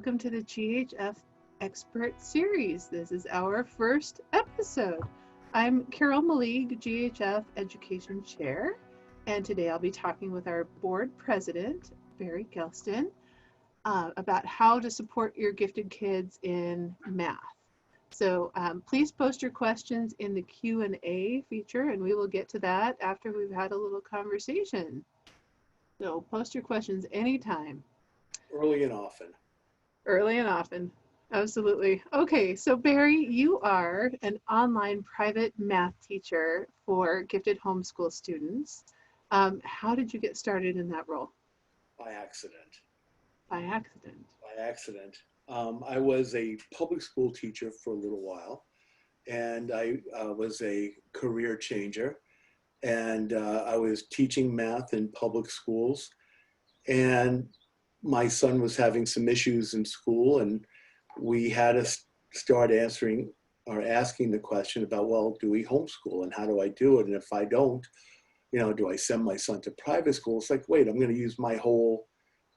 welcome to the GHF Expert Series. This is our first episode. I'm Carol Malig, GHF Education Chair, and today I'll be talking with our board president, Barry Gelston, about how to support your gifted kids in math. So please post your questions in the Q&A feature, and we will get to that after we've had a little conversation. So post your questions anytime. Early and often. Early and often. Absolutely. Okay, so Barry, you are an online private math teacher for gifted homeschool students. How did you get started in that role? By accident. By accident. By accident. I was a public school teacher for a little while, and I was a career changer, and I was teaching math in public schools, and my son was having some issues in school, and we had to start asking the question about, well, do we homeschool and how do I do it? And if I don't, do I send my son to private school? It's like, wait, I'm going to use my whole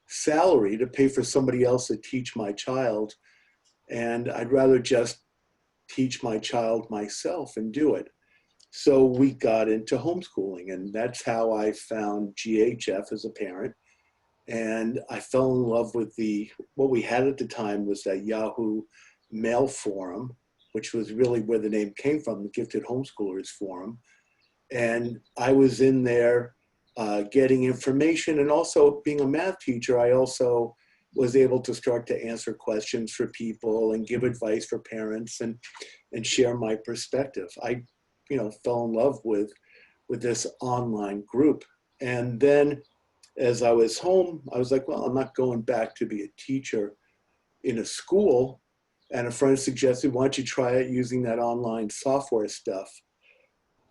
salary to pay for somebody else to teach my child. And I'd rather just teach my child myself and do it. So we got into homeschooling, and that's how I found GHF as a parent. And I fell in love with what we had at the time was that Yahoo Mail Forum, which was really where the name came from, the Gifted Homeschoolers Forum. And I was in there getting information, and also being a math teacher, I also was able to start to answer questions for people and give advice for parents and share my perspective. I, fell in love with this online group. And then as I was home, I was like, well, I'm not going back to be a teacher in a school. And a friend suggested, why don't you try it using that online software stuff?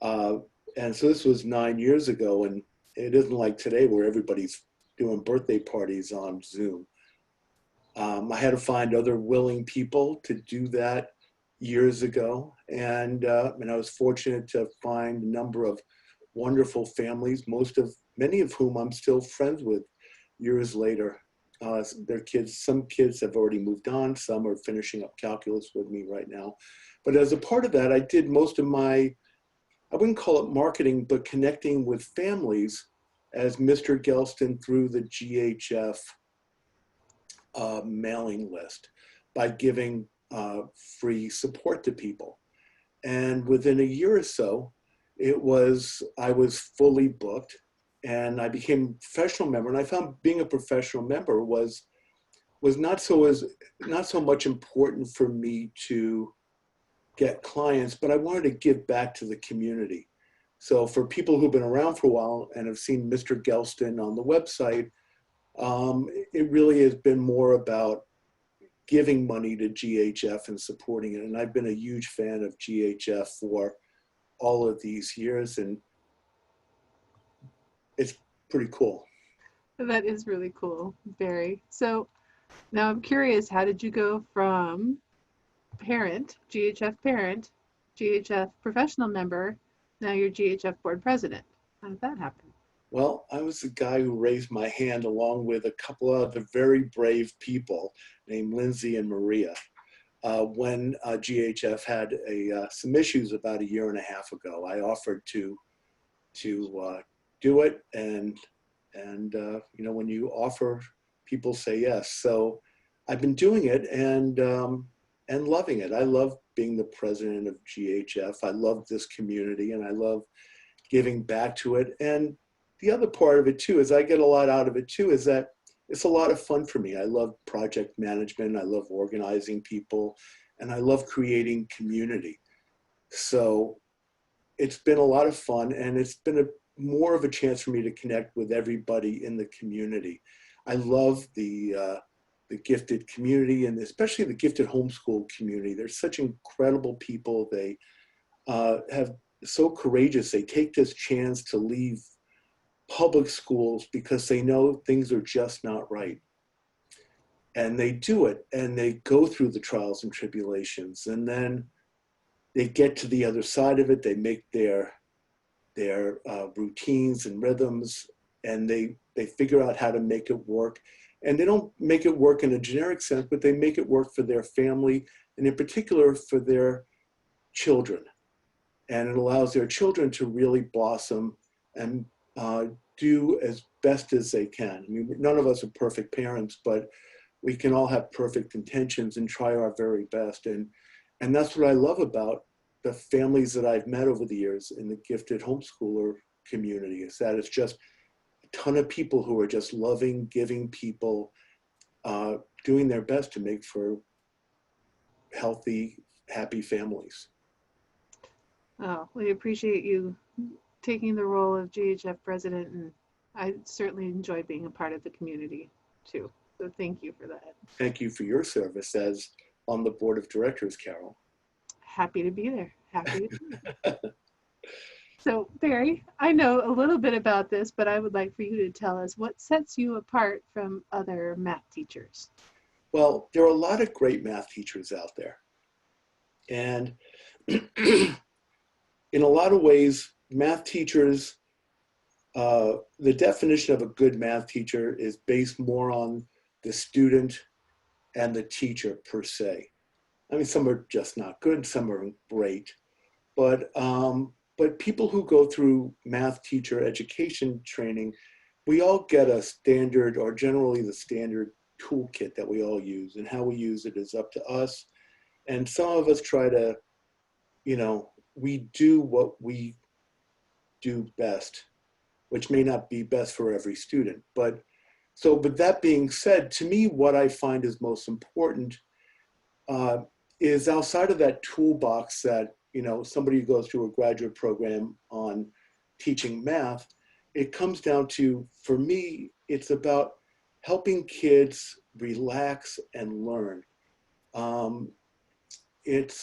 And so this was 9 years ago, and it isn't like today where everybody's doing birthday parties on Zoom. I had to find other willing people to do that years ago. And I was fortunate to find a number of wonderful families, many of whom I'm still friends with years later. Their kids, some kids have already moved on, some are finishing up calculus with me right now. But as a part of that, I did most of my, I wouldn't call it marketing, but connecting with families as Mr. Gelston through the GHF mailing list by giving free support to people. And within a year or so, I was fully booked, and I became a professional member. And I found being a professional member was not so much important for me to get clients, but I wanted to give back to the community. So for people who've been around for a while and have seen Mr. Gelston on the website, it really has been more about giving money to GHF and supporting it. And I've been a huge fan of GHF for all of these years, and it's pretty cool. That is really cool, Barry. So now I'm curious, how did you go from parent, GHF professional member, now you're GHF board president? How did that happen? Well, I was the guy who raised my hand along with a couple of other very brave people named Lindsay and Maria when GHF had some issues about a year and a half ago. I offered to do it, and when you offer, people say yes. So I've been doing it and loving it. I love being the president of GHF. I love this community, and I love giving back to it. And the other part of it too is I get a lot out of it too, is that it's a lot of fun for me. I love project management. I love organizing people, and I love creating community. So it's been a lot of fun, and it's been more of a chance for me to connect with everybody in the community. I love the gifted community, and especially the gifted homeschool community. They're such incredible people. They have so courageous. They take this chance to leave public schools because they know things are just not right. And they do it, and they go through the trials and tribulations, and then they get to the other side of it. They make their routines and rhythms, and they figure out how to make it work. And they don't make it work in a generic sense, but they make it work for their family, and in particular for their children. And it allows their children to really blossom and do as best as they can. I mean, none of us are perfect parents, but we can all have perfect intentions and try our very best. And that's what I love about the families that I've met over the years in the gifted homeschooler community, is that it's just a ton of people who are just loving, giving people, doing their best to make for healthy, happy families. Oh, we appreciate you taking the role of GHF president, and I certainly enjoy being a part of the community too. So thank you for that. Thank you for your service as on the board of directors, Carol. Happy to be there. Happy to be there. So Barry, I know a little bit about this, but I would like for you to tell us what sets you apart from other math teachers. Well, there are a lot of great math teachers out there. And in a lot of ways, math teachers, the definition of a good math teacher is based more on the student and the teacher per se. I mean, some are just not good, some are great, but people who go through math teacher education training, we all get a standard, or generally the standard toolkit that we all use, and how we use it is up to us. And some of us try to, we do what we do best, which may not be best for every student. But that being said, to me, what I find is most important is outside of that toolbox that, somebody who goes through a graduate program on teaching math, it comes down to, for me, it's about helping kids relax and learn. It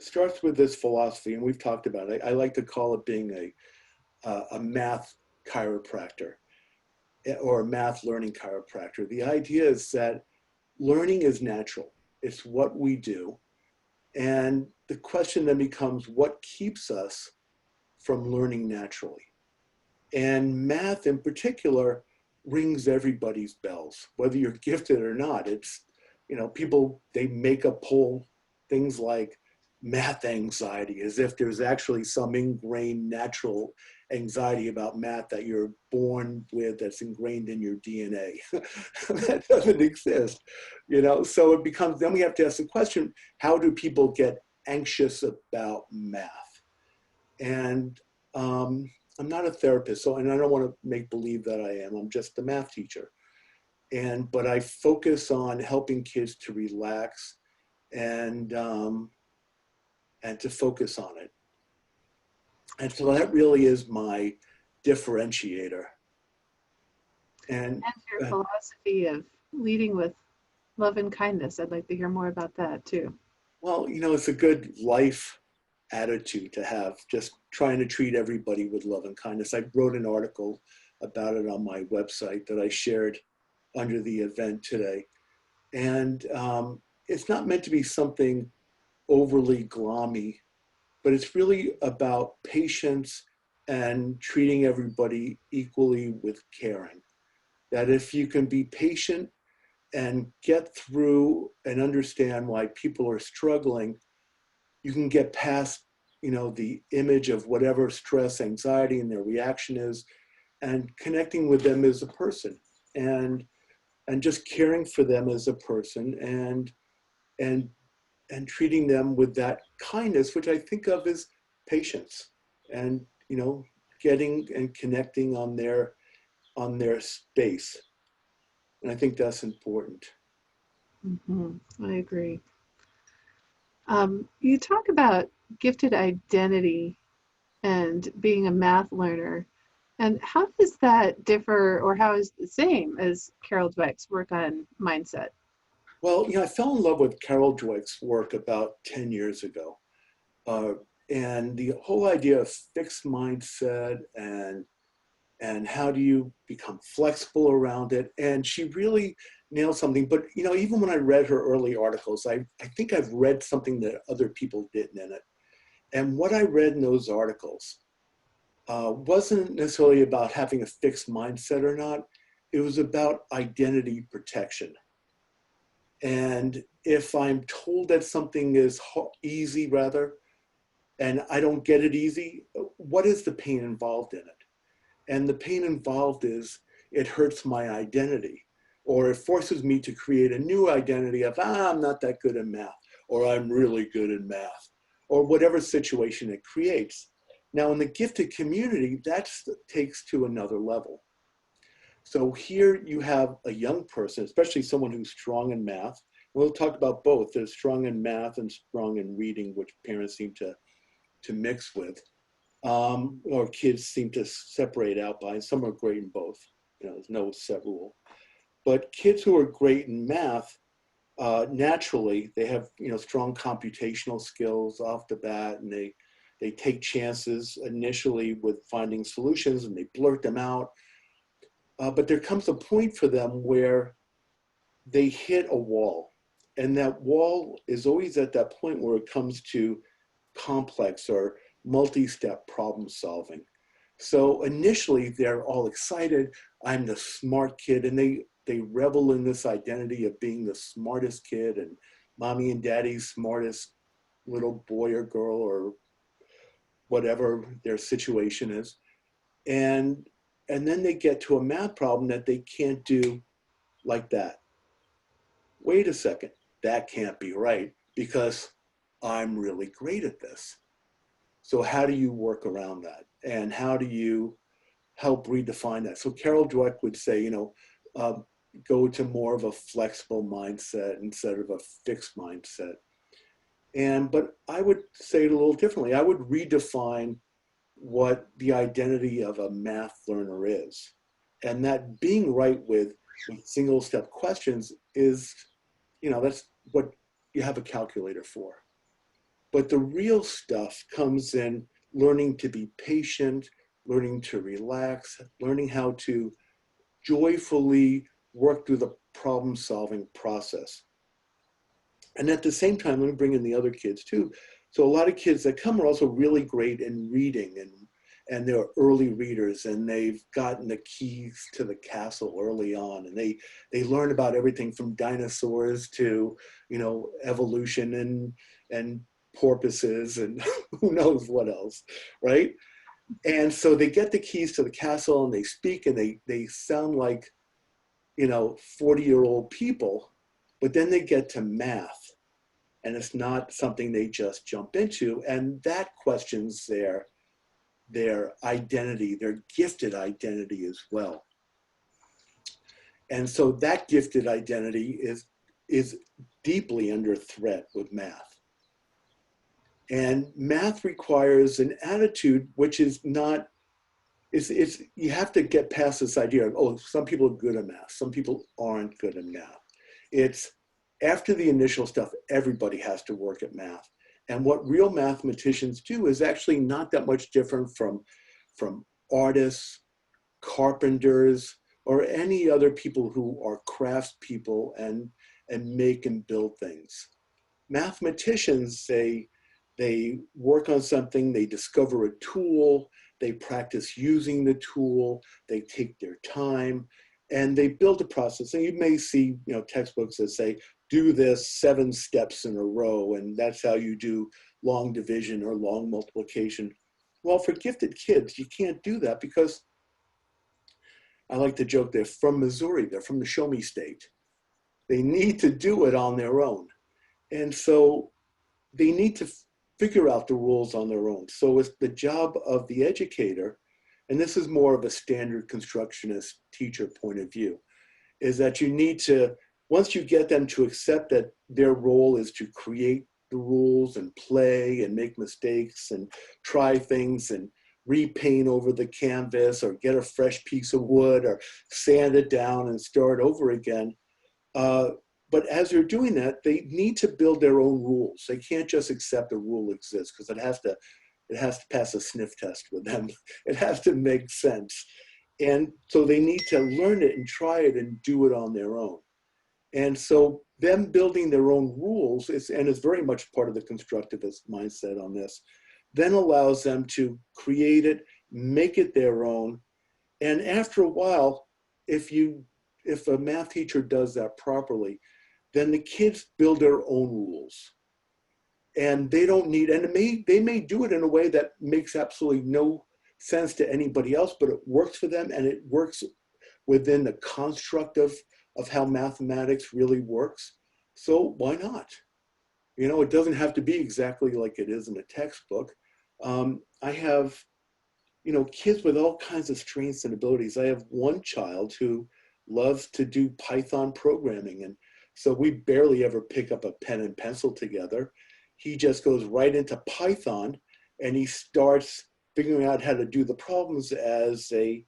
starts with this philosophy, and we've talked about it. I like to call it being a math chiropractor, or a math learning chiropractor. The idea is that learning is natural. It's what we do. And the question then becomes, what keeps us from learning naturally? And math in particular rings everybody's bells, whether you're gifted or not. It's, people, they make up whole things like math anxiety, as if there's actually some ingrained natural anxiety about math that you're born with, that's ingrained in your DNA. That doesn't exist, so it becomes, then we have to ask the question, how do people get anxious about math? And I'm not a therapist, and I don't want to make believe that I am. I'm just a math teacher. But I focus on helping kids to relax and to focus on it. And so that really is my differentiator. And your philosophy of leading with love and kindness. I'd like to hear more about that too. Well, it's a good life attitude to have, just trying to treat everybody with love and kindness. I wrote an article about it on my website that I shared under the event today. And it's not meant to be something overly gloomy, but it's really about patience and treating everybody equally with caring. That if you can be patient and get through and understand why people are struggling, you can get past, the image of whatever stress, anxiety, and their reaction is, and connecting with them as a person, and just caring for them as a person, and treating them with that kindness, which I think of as patience, and getting and connecting on their space. And I think that's important. I agree. You talk about gifted identity and being a math learner. And how does that differ, or how is the same as Carol Dweck's work on mindset? Well, I fell in love with Carol Dweck's work about 10 years ago. And the whole idea of fixed mindset and how do you become flexible around it. And she really nailed something. But, even when I read her early articles, I think I've read something that other people didn't in it. And what I read in those articles wasn't necessarily about having a fixed mindset or not. it was about identity protection. And if I'm told that something is easy rather, and I don't get it easy, what is the pain involved in it? And the pain involved is it hurts my identity, or it forces me to create a new identity of, I'm not that good at math, or I'm really good at math, or whatever situation it creates. Now in the gifted community, that takes to another level. So here you have a young person, especially someone who's strong in math. We'll talk about both. They're strong in math and strong in reading, which parents seem to mix with. Or kids seem to separate out by, and some are great in both. You know, there's no set rule. But kids who are great in math, naturally, they have, you know, strong computational skills off the bat, and they take chances initially with finding solutions, and they blurt them out. But there comes a point for them where they hit a wall. And that wall is always at that point where it comes to complex or multi-step problem solving. So initially they're all excited. I'm the smart kid, and they revel in this identity of being the smartest kid and mommy and daddy's smartest little boy or girl or whatever their situation is. And then they get to a math problem that they can't do like that. Wait a second, that can't be right because I'm really great at this. So how do you work around that? And how do you help redefine that? So Carol Dweck would say, you know, go to more of a flexible mindset instead of a fixed mindset. But I would say it a little differently. I would redefine what the identity of a math learner is. And that being right with single step questions is, you know, that's what you have a calculator for. But the real stuff comes in learning to be patient, learning to relax, learning how to joyfully work through the problem solving process. And at the same time, let me bring in the other kids too. So a lot of kids that come are also really great in reading, and they're early readers, and they've gotten the keys to the castle early on, and they learn about everything from dinosaurs to, you know, evolution and porpoises and who knows what else, right? And so they get the keys to the castle, and they speak, and they sound like, you know, 40-year-old people, but then they get to math, and it's not something they just jump into, and that questions their identity, their gifted identity as well. And so that gifted identity is deeply under threat with math. And math requires an attitude which is not, it's you have to get past this idea of, oh, some people are good at math, some people aren't good at math. It's after the initial stuff, everybody has to work at math. And what real mathematicians do is actually not that much different from artists, carpenters, or any other people who are craftspeople and make and build things. Mathematicians, they work on something, they discover a tool, they practice using the tool, they take their time, and they build a process. And you may see, you know, textbooks that say, do this 7 steps in a row, and that's how you do long division or long multiplication. Well, for gifted kids, you can't do that because I like to joke they're from Missouri, they're from the Show Me State. They need to do it on their own. And so they need to figure out the rules on their own. So it's the job of the educator, and this is more of a standard constructionist teacher point of view, is that you need to, once you get them to accept that their role is to create the rules and play and make mistakes and try things and repaint over the canvas or get a fresh piece of wood or sand it down and start over again. But as they're doing that, they need to build their own rules. They can't just accept a rule exists because it has to pass a sniff test with them. It has to make sense. And so they need to learn it and try it and do it on their own. And so them building their own rules is very much part of the constructivist mindset on this, then allows them to create it, make it their own. And after a while, if a math teacher does that properly, then the kids build their own rules. And they don't need, and they may do it in a way that makes absolutely no sense to anybody else, but it works for them, and it works within the construct of how mathematics really works. So why not? You know, it doesn't have to be exactly like it is in a textbook. I have, you know, kids with all kinds of strengths and abilities. I have one child who loves to do Python programming. And so we barely ever pick up a pen and pencil together. He just goes right into Python and he starts figuring out how to do the problems as a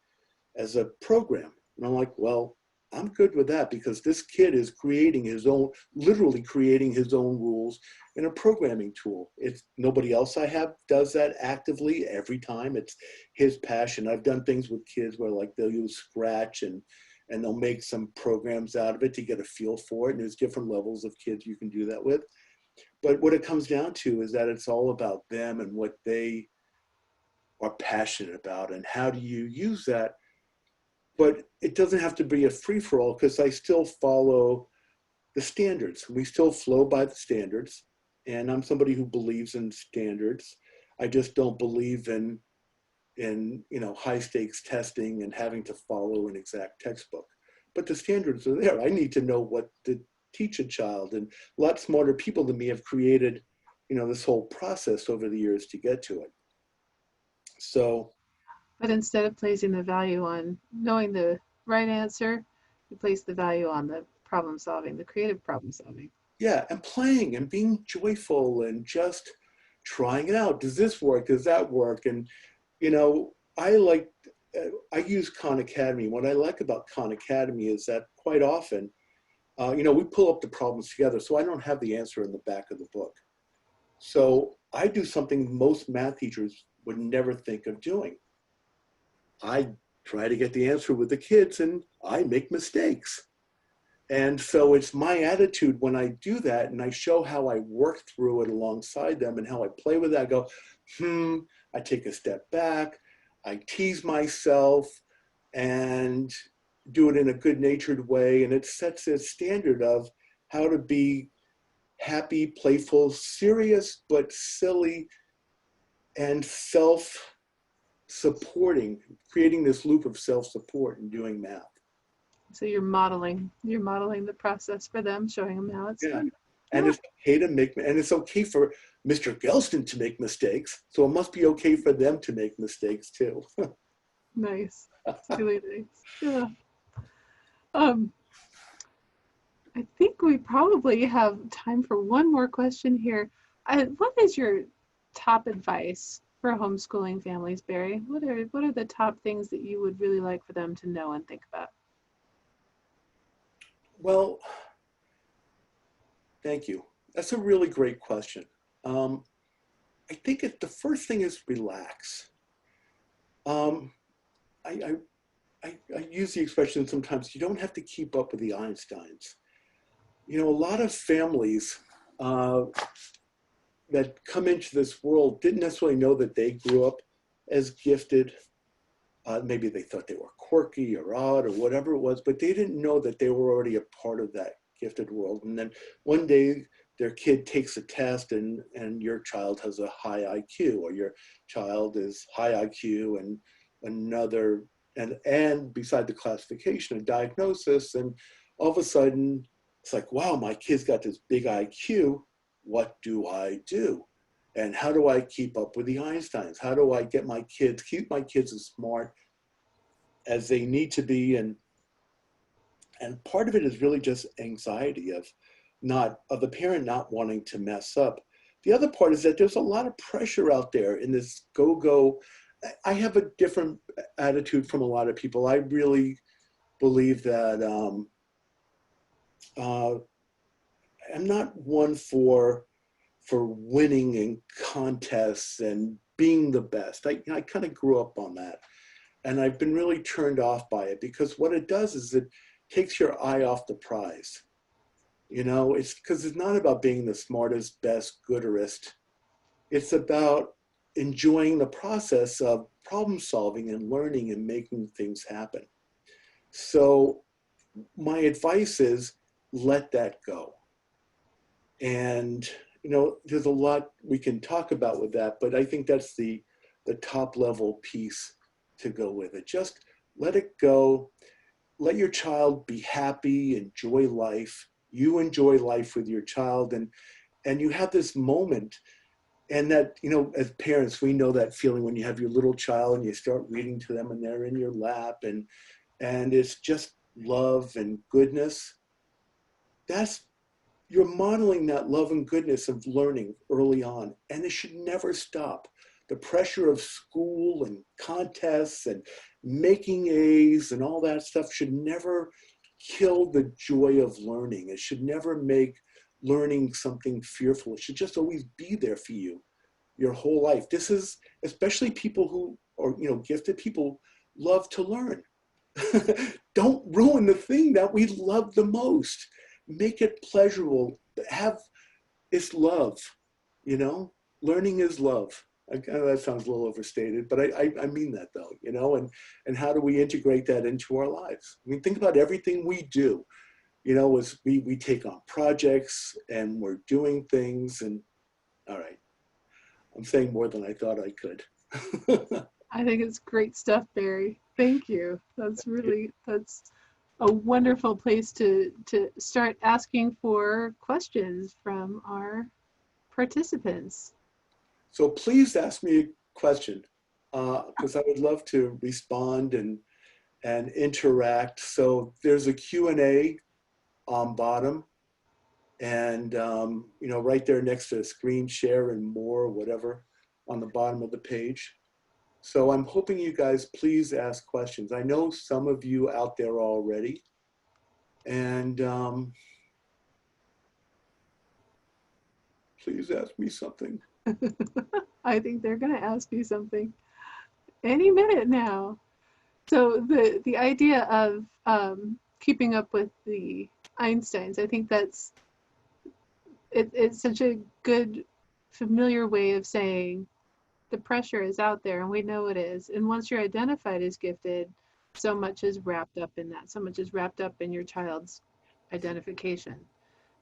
program. And I'm like, well, I'm good with that because this kid is creating his own, literally creating his own rules in a programming tool. It's nobody else I have does that actively every time. It's his passion. I've done things with kids where like they'll use Scratch and they'll make some programs out of it to get a feel for it. And there's different levels of kids you can do that with. But what it comes down to is that it's all about them and what they are passionate about and how do you use that. But it doesn't have to be a free-for-all because I still follow the standards. We still flow by the standards. And I'm somebody who believes in standards. I just don't believe in you know, high stakes testing and having to follow an exact textbook. But the standards are there. I need to know what to teach a child. And a lot smarter people than me have created, you know, this whole process over the years to get to it. So. But instead of placing the value on knowing the right answer, you place the value on the problem solving, the creative problem solving. Yeah, and playing and being joyful and just trying it out. Does this work? Does that work? And, you know, I use Khan Academy. What I like about Khan Academy is that quite often, you know, we pull up the problems together. So I don't have the answer in the back of the book. So I do something most math teachers would never think of doing. I try to get the answer with the kids and I make mistakes. And so it's my attitude when I do that and I show how I work through it alongside them and how I play with that. I go, I take a step back, I tease myself and do it in a good-natured way. And it sets a standard of how to be happy, playful, serious, but silly and self-supporting, creating this loop of self-support and doing math. So you're modeling the process for them, showing them how it's done. And it's okay to make, and it's okay for Mr. Gelston to make mistakes. So it must be okay for them to make mistakes too. Nice. It's really nice. Yeah. I think we probably have time for one more question here. What is your top advice for homeschooling families, Barry? What are the top things that you would really like for them to know and think about? Well, thank you. That's a really great question. I think the first thing is relax. I use the expression sometimes, you don't have to keep up with the Einsteins. You know, a lot of families that come into this world didn't necessarily know that they grew up as gifted. Maybe they thought they were quirky or odd or whatever it was, but they didn't know that they were already a part of that gifted world. And then one day their kid takes a test and your child has a high IQ, or your child is high IQ and another, and beside the classification, a diagnosis. And all of a sudden it's like, wow, my kid's got this big IQ. What do I do? And how do I keep up with the Einsteins? How do I get keep my kids as smart as they need to be? And part of it is really just anxiety of the parent not wanting to mess up. The other part is that there's a lot of pressure out there in this go-go. I have a different attitude from a lot of people. I really believe that I'm not one for winning in contests and being the best. I kind of grew up on that. And I've been really turned off by it because what it does is it takes your eye off the prize. You know, it's because it's not about being the smartest, best, gooderest. It's about enjoying the process of problem solving and learning and making things happen. So my advice is let that go. And, there's a lot we can talk about with that, but I think that's the top level piece to go with it. Just let it go. Let your child be happy, enjoy life. You enjoy life with your child, and you have this moment. And that, as parents, we know that feeling when you have your little child and you start reading to them and they're in your lap and it's just love and goodness. You're modeling that love and goodness of learning early on, and it should never stop. The pressure of school and contests and making A's and all that stuff should never kill the joy of learning. It should never make learning something fearful. It should just always be there for you your whole life. This is, especially people who are, gifted people, love to learn. Don't ruin the thing that we love the most. Make it pleasurable. It's love, learning is love. I know that sounds a little overstated, but I mean that though, and how do we integrate that into our lives? I mean, think about everything we do, as we take on projects and we're doing things and all right, I'm saying more than I thought I could. I think it's great stuff, Barry. Thank you. That's a wonderful place to start asking for questions from our participants. So please ask me a question, because I would love to respond and interact. So there's a Q&A on bottom, and right there next to screen share and more, whatever, on the bottom of the page. So I'm hoping you guys please ask questions. I know some of you out there already, and please ask me something. I think they're going to ask you something any minute now. So the idea of keeping up with the Einsteins, I think it's such a good, familiar way of saying the pressure is out there and we know it is. And once you're identified as gifted, so much is wrapped up in that. So much is wrapped up in your child's identification.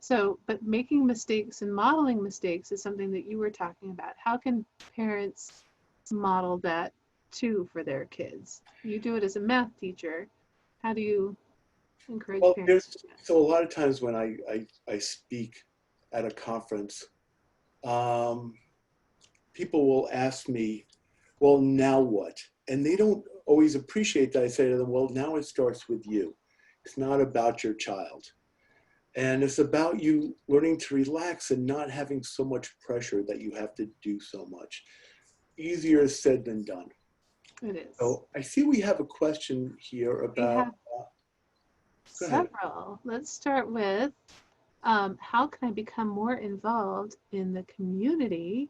So, but making mistakes and modeling mistakes is something that you were talking about. How can parents model that too for their kids? You do it as a math teacher. How do you encourage parents to do that? So a lot of times when I speak at a conference, people will ask me, well, now what? And they don't always appreciate that I say to them, well, now it starts with you. It's not about your child. And it's about you learning to relax and not having so much pressure that you have to do so much. Easier said than done. It is. So I see we have a question here about. Several. Let's start with how can I become more involved in the community?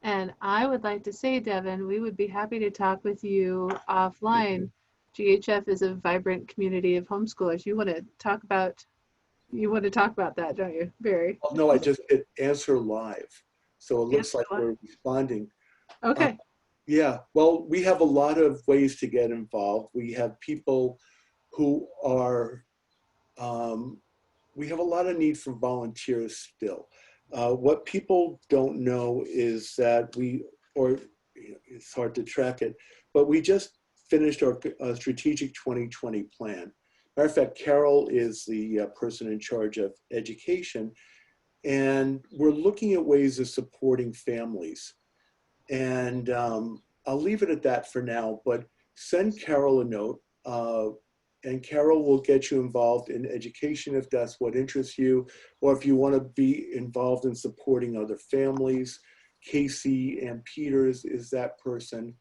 And I would like to say, Devin, we would be happy to talk with you offline. GHF is a vibrant community of homeschoolers. You want to talk about that, don't you, Barry? Oh, no, I just hit answer live. So it looks like we're responding. Okay. Yeah, well, we have a lot of ways to get involved. We have people who are, we have a lot of need for volunteers still. What people don't know is that it's hard to track it, but we just finished our strategic 2020 plan. Matter of fact, Carol is the person in charge of education, and we're looking at ways of supporting families. And I'll leave it at that for now, but send Carol a note, and Carol will get you involved in education if that's what interests you, or if you want to be involved in supporting other families. Casey and Peters is that person.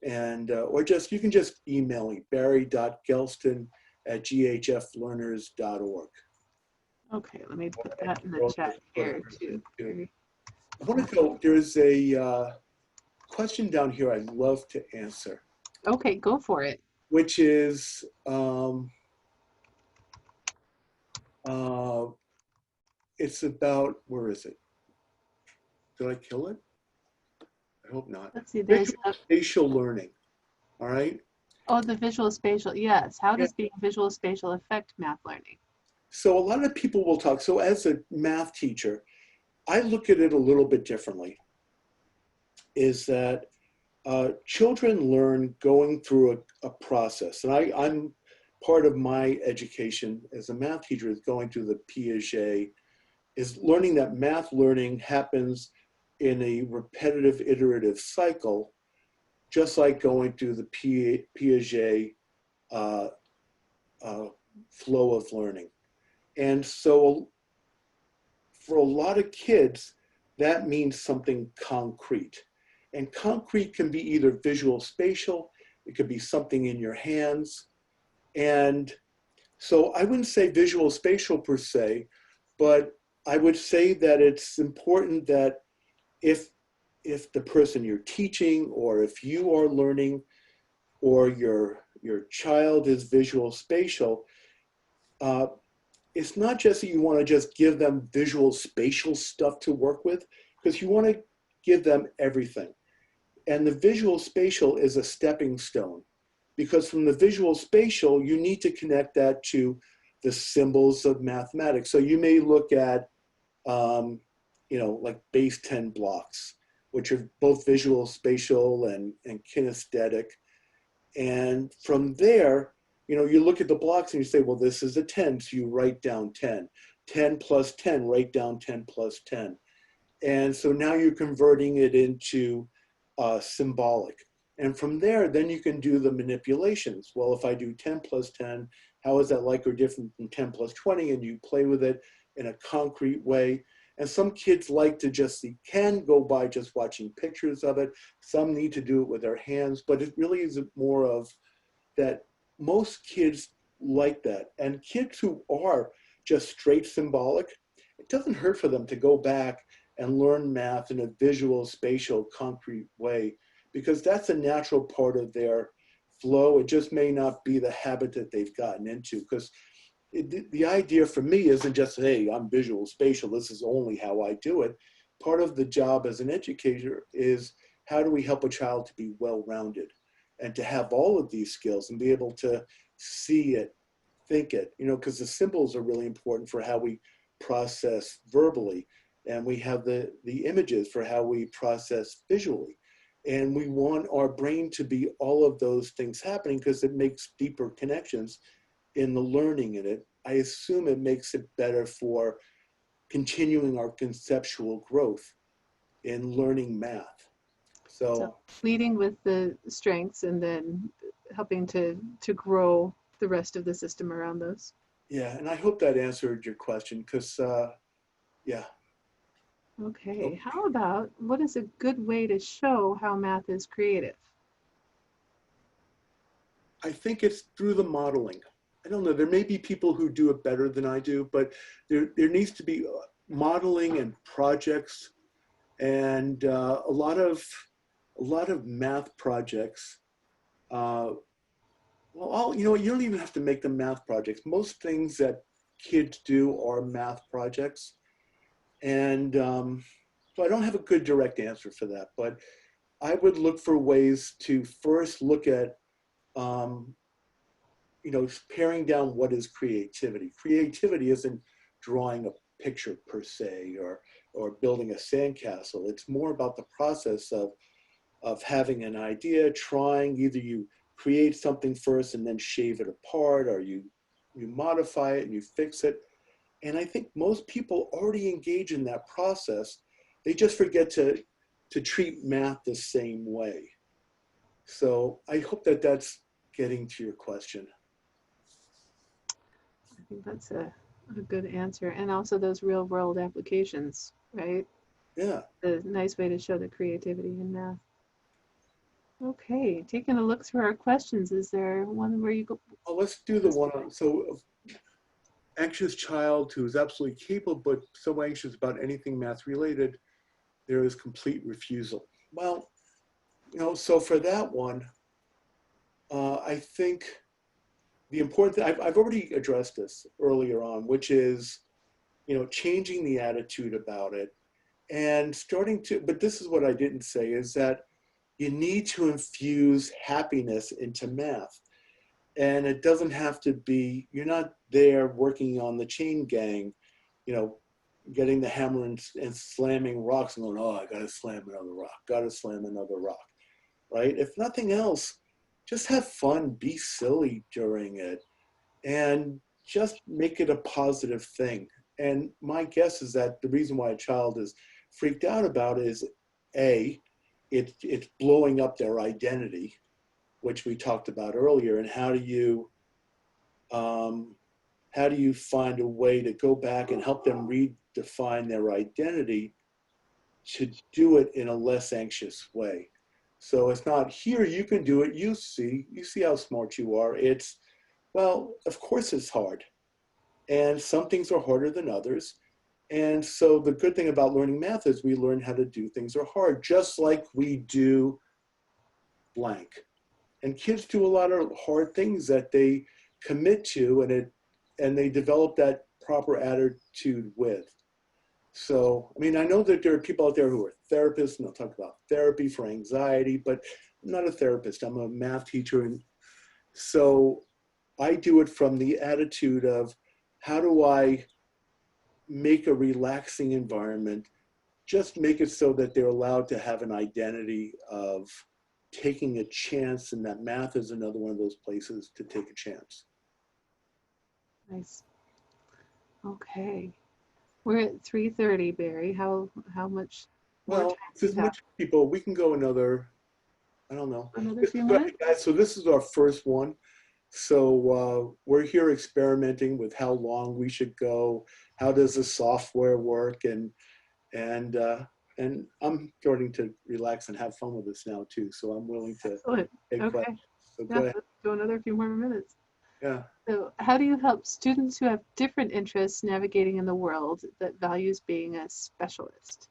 And, or you can just email me, barry.gelston@ghflearners.org. Okay, let me put that in the chat here too. I want to go, there's a question down here I'd love to answer. Okay, go for it. Which is, it's about, where is it? Did I kill it? I hope not. Let's see, there's spatial learning, all right? Oh, the visual spatial. Yes. How Yeah. does being visual spatial affect math learning? So a lot of people will talk. So as a math teacher, I look at it a little bit differently, is that children learn going through a process. And I'm part of my education as a math teacher is going through the Piaget, is learning that math learning happens in a repetitive iterative cycle, just like going through the Piaget uh, uh, flow of learning. And so for a lot of kids, that means something concrete. And concrete can be either visual spatial, it could be something in your hands. And so I wouldn't say visual spatial per se, but I would say that it's important that if the person you're teaching or if you are learning or your child is visual spatial, uh, it's not just that you want to just give them visual spatial stuff to work with, because you want to give them everything. And the visual spatial is a stepping stone, because from the visual spatial, you need to connect that to the symbols of mathematics. So you may look at, like base 10 blocks, which are both visual spatial and kinesthetic. And from there, you look at the blocks and you say, well, this is a 10. So you write down 10. 10 plus 10, write down 10 plus 10. And so now you're converting it into symbolic. And from there, then you can do the manipulations. Well, if I do 10 plus 10, how is that like or different from 10 plus 20? And you play with it in a concrete way. And some kids like to can go by just watching pictures of it. Some need to do it with their hands, but it really is more of that. Most kids like that. And kids who are just straight symbolic, it doesn't hurt for them to go back and learn math in a visual, spatial, concrete way, because that's a natural part of their flow. It just may not be the habit that they've gotten into, because the idea for me isn't just, hey, I'm visual spatial, this is only how I do it. Part of the job as an educator is how do we help a child to be well-rounded and to have all of these skills and be able to see it, think it, because the symbols are really important for how we process verbally. And we have the images for how we process visually. And we want our brain to be all of those things happening because it makes deeper connections in the learning in it. I assume it makes it better for continuing our conceptual growth in learning math. So leading with the strengths and then helping to grow the rest of the system around those. Yeah, and I hope that answered your question, because yeah. Okay, how about what is a good way to show how math is creative? I think it's through the modeling. I don't know, there may be people who do it better than I do, but there needs to be modeling and projects, and a lot of math projects. Well, you don't even have to make them math projects. Most things that kids do are math projects. And so I don't have a good direct answer for that, but I would look for ways to first look at, paring down what is creativity. Creativity isn't drawing a picture per se or building a sandcastle. It's more about the process of having an idea, trying. Either you create something first and then shave it apart, or you modify it and you fix it. And I think most people already engage in that process. They just forget to treat math the same way. So I hope that that's getting to your question. I think that's a good answer. And also those real world applications, right? Yeah. A nice way to show the creativity in math. Okay, taking a look through our questions, is there one where you go? Oh, let's do the one on, so anxious child who is absolutely capable, but so anxious about anything math related, there is complete refusal. Well, so for that one, I think the important thing, I've already addressed this earlier on, which is, changing the attitude about it and starting to, but this is what I didn't say, is that you need to infuse happiness into math. And it doesn't have to be, you're not there working on the chain gang, you know, getting the hammer and slamming rocks and going, oh, I got to slam another rock, got to slam another rock, right? If nothing else, just have fun, be silly during it, and just make it a positive thing. And my guess is that the reason why a child is freaked out about it is A, it's blowing up their identity, which we talked about earlier, and how do you find a way to go back and help them redefine their identity to do it in a less anxious way? So it's not, here, you can do it, you see how smart you are. It's, well, of course it's hard. And some things are harder than others. And so the good thing about learning math is we learn how to do things that are hard, just like we do blank. And kids do a lot of hard things that they commit to, and they develop that proper attitude with. So, I mean, I know that there are people out there who are therapists, and they'll talk about therapy for anxiety, but I'm not a therapist. I'm a math teacher. And so I do it from the attitude of, how do I make a relaxing environment, just make it so that they're allowed to have an identity of taking a chance, and that math is another one of those places to take a chance. Nice. Okay. We're at 3:30, Barry. How much more Well, time do there's you have? much people, we can go another, I don't know. Another few minutes? Guys, so this is our first one. So we're here experimenting with how long we should go, how does the software work, and I'm starting to relax and have fun with this now too. So I'm willing to Excellent. take Okay. questions. So Yeah, go ahead. let's do another few more minutes. Yeah. So how do you help students who have different interests navigating in the world that values being a specialist?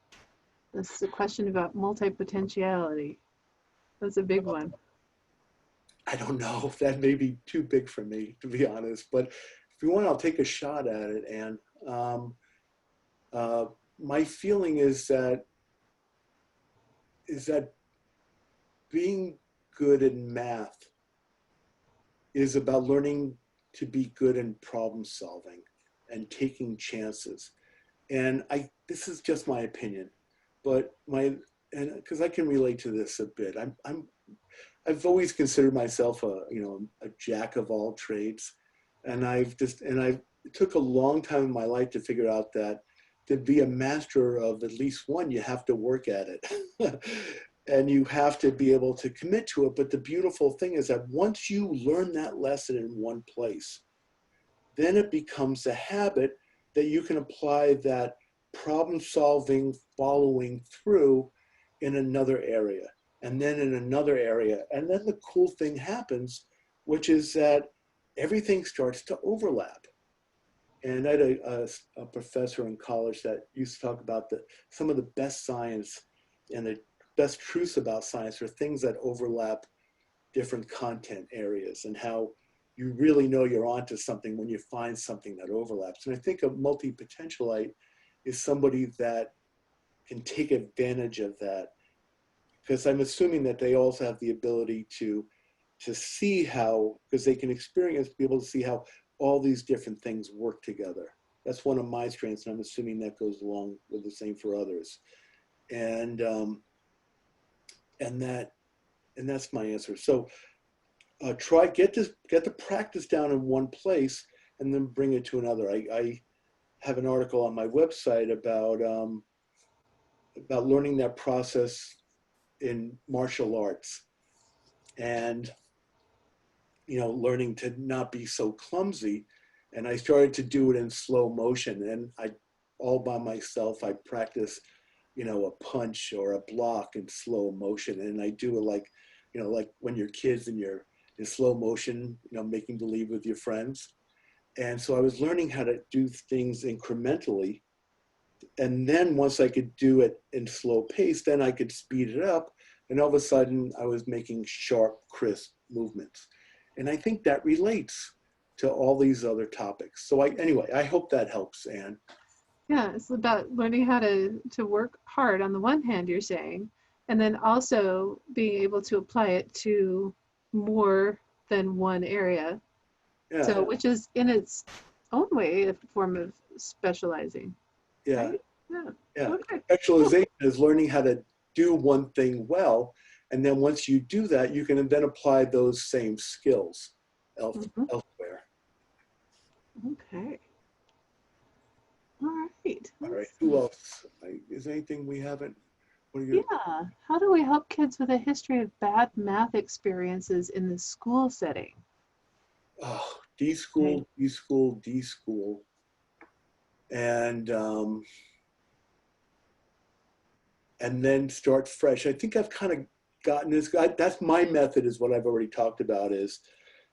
This is a question about multi-potentiality. That's a big one. I don't know. That may be too big for me, to be honest. But if you want, I'll take a shot at it. And my feeling is that being good in math is about learning to be good in problem solving and taking chances. And this is just my opinion, but because I can relate to this a bit. I've always considered myself a jack of all trades, and it took a long time in my life to figure out that to be a master of at least one, you have to work at it. And you have to be able to commit to it. But the beautiful thing is that once you learn that lesson in one place, then it becomes a habit that you can apply that problem solving following through in another area, and then in another area. And then the cool thing happens, which is that everything starts to overlap. And I had a professor in college that used to talk about some of the best science and the best truths about science are things that overlap different content areas, and how you really know you're onto something when you find something that overlaps. And I think a multi-potentialite is somebody that can take advantage of that, because I'm assuming that they also have the ability to see how, because they can be able to see how all these different things work together. That's one of my strengths, and I'm assuming that goes along with the same for others. And that's my answer. So get the practice down in one place, and then bring it to another. I have an article on my website about learning that process in martial arts, and learning to not be so clumsy. And I started to do it in slow motion, and all by myself, I practice a punch or a block in slow motion. And I do it like when you're kids and you're in slow motion, making believe with your friends. And so I was learning how to do things incrementally. And then once I could do it in slow pace, then I could speed it up. And all of a sudden I was making sharp, crisp movements. And I think that relates to all these other topics. So anyway, I hope that helps, Anne. Yeah, it's about learning how to work hard on the one hand, you're saying, and then also being able to apply it to more than one area. Yeah, So, which is in its own way a form of specializing, yeah, right? Yeah. yeah. Okay. Cool. Specialization is learning how to do one thing well, and then once you do that, you can then apply those same skills Mhm. elsewhere. Okay. All right. All right. Let's Who see. else? Is there anything we haven't? What are your? Yeah. How do we help kids with a history of bad math experiences in the school setting? Oh, D Okay. school, D school, D school, and then start fresh. I think I've kind of gotten this. That's my method. Is what I've already talked about. Is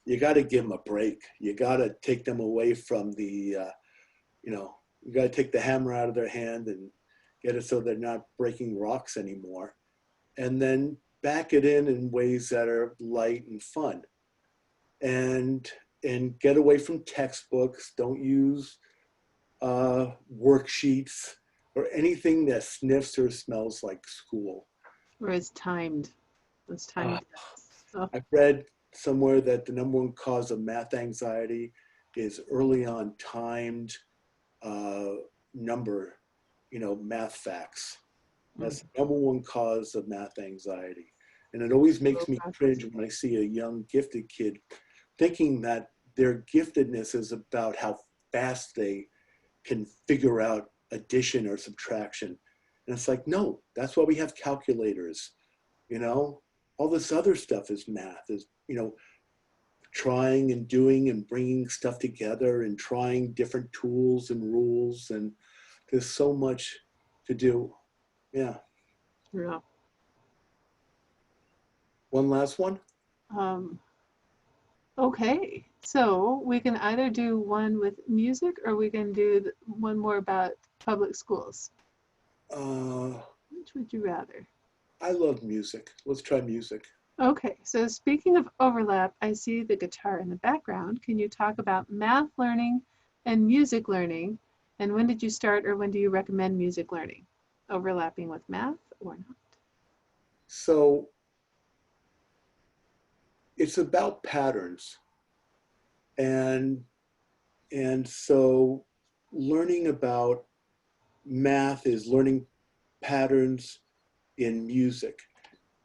you got to give them a break. You got to take them away from the, you got to take the hammer out of their hand and get it so they're not breaking rocks anymore, and then back it in ways that are light and fun, and get away from textbooks. Don't use worksheets or anything that sniffs or smells like school. Or is timed? Those Uh, timed tests. Oh, I've read somewhere that the number one cause of math anxiety is early on timed uh, number, math facts. mm. That's the number one cause of math anxiety. And it always Slow makes me process. cringe when I see a young gifted kid thinking that their giftedness is about how fast they can figure out addition or subtraction. And it's like, no, that's why we have calculators, you know? All this other stuff is math, is, trying and doing and bringing stuff together and trying different tools and rules. And there's so much to do. Yeah. Yeah. One last one. Um, okay. So we can either do one with music or we can do one more about public schools. Uh, Which would you rather? I love music. Let's try music. Okay, so speaking of overlap, I see the guitar in the background. Can you talk about math learning and music learning? And when did you start or when do you recommend music learning? Overlapping with math or not? So it's about patterns. And so learning about math is learning patterns in music.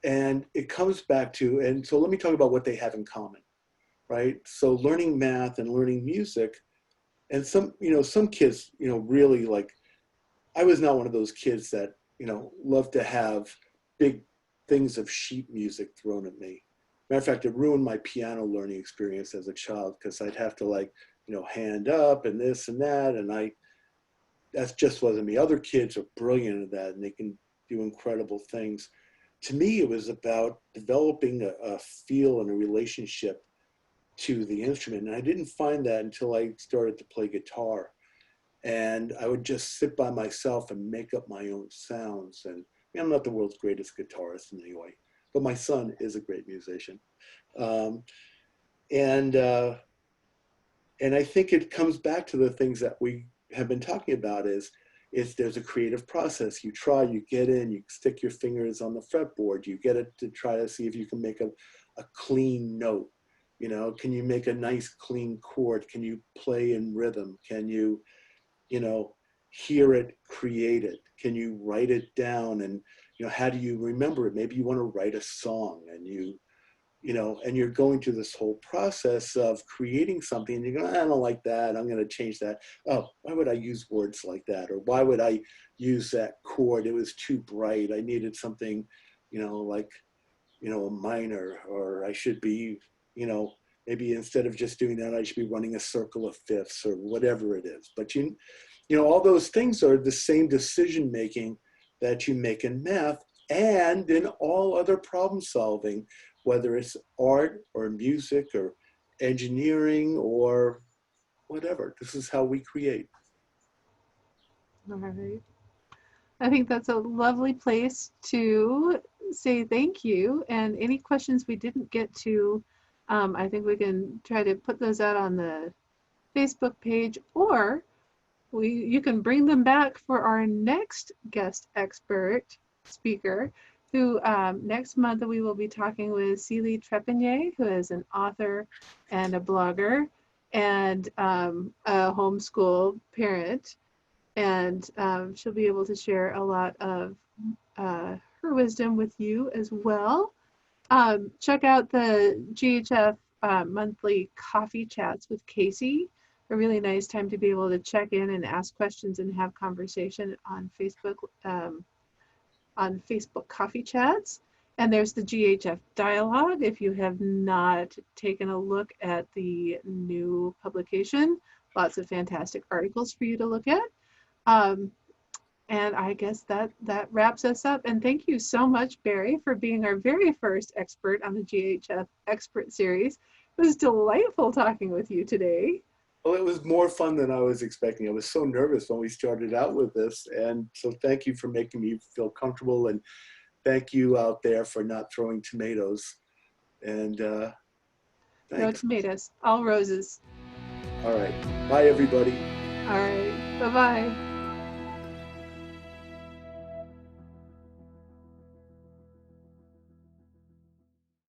And it comes back to, and so let me talk about what they have in common, right? So learning math and learning music, and some kids, really like, I was not one of those kids that, love to have big things of sheet music thrown at me. Matter of fact, it ruined my piano learning experience as a child because I'd have to hand up and this and that. And that just wasn't me. Other kids are brilliant at that and they can do incredible things. To me, it was about developing a feel and a relationship to the instrument. And I didn't find that until I started to play guitar. And I would just sit by myself and make up my own sounds. And I'm not the world's greatest guitarist in any way, but my son is a great musician. Um, and and I think it comes back to the things that we have been talking about is there's a creative process. You try, you get in, you stick your fingers on the fretboard, you get it to try to see if you can make a clean note. Can you make a nice clean chord? Can you play in rhythm? Can you, hear it, create it? Can you write it down? And, how do you remember it? Maybe you want to write a song and and you're going through this whole process of creating something and you're going, I don't like that. I'm going to change that. Oh, why would I use words like that? Or why would I use that chord? It was too bright. I needed something, like, a minor, or I should be, maybe instead of just doing that, I should be running a circle of fifths or whatever it is. But all those things are the same decision-making that you make in math and in all other problem solving, whether it's art or music or engineering or whatever. This is how we create. All right. I think that's a lovely place to say thank you. And any questions we didn't get to, I think we can try to put those out on the Facebook page, or you can bring them back for our next guest expert speaker who next month we will be talking with Celie Trepanier, who is an author and a blogger and a homeschool parent. And she'll be able to share a lot of her wisdom with you as well. Check out the GHF monthly coffee chats with Casey. A really nice time to be able to check in and ask questions and have conversation on Facebook coffee chats. And there's the GHF dialogue. If you have not taken a look at the new publication, lots of fantastic articles for you to look at. And I guess that wraps us up. And thank you so much, Barry, for being our very first expert on the GHF Expert Series. It was delightful talking with you today. Well, it was more fun than I was expecting. I was so nervous when we started out with this. And so thank you for making me feel comfortable. And thank you out there for not throwing tomatoes. And No thanks. tomatoes, all roses. All right. Bye, everybody. All right. Bye-bye.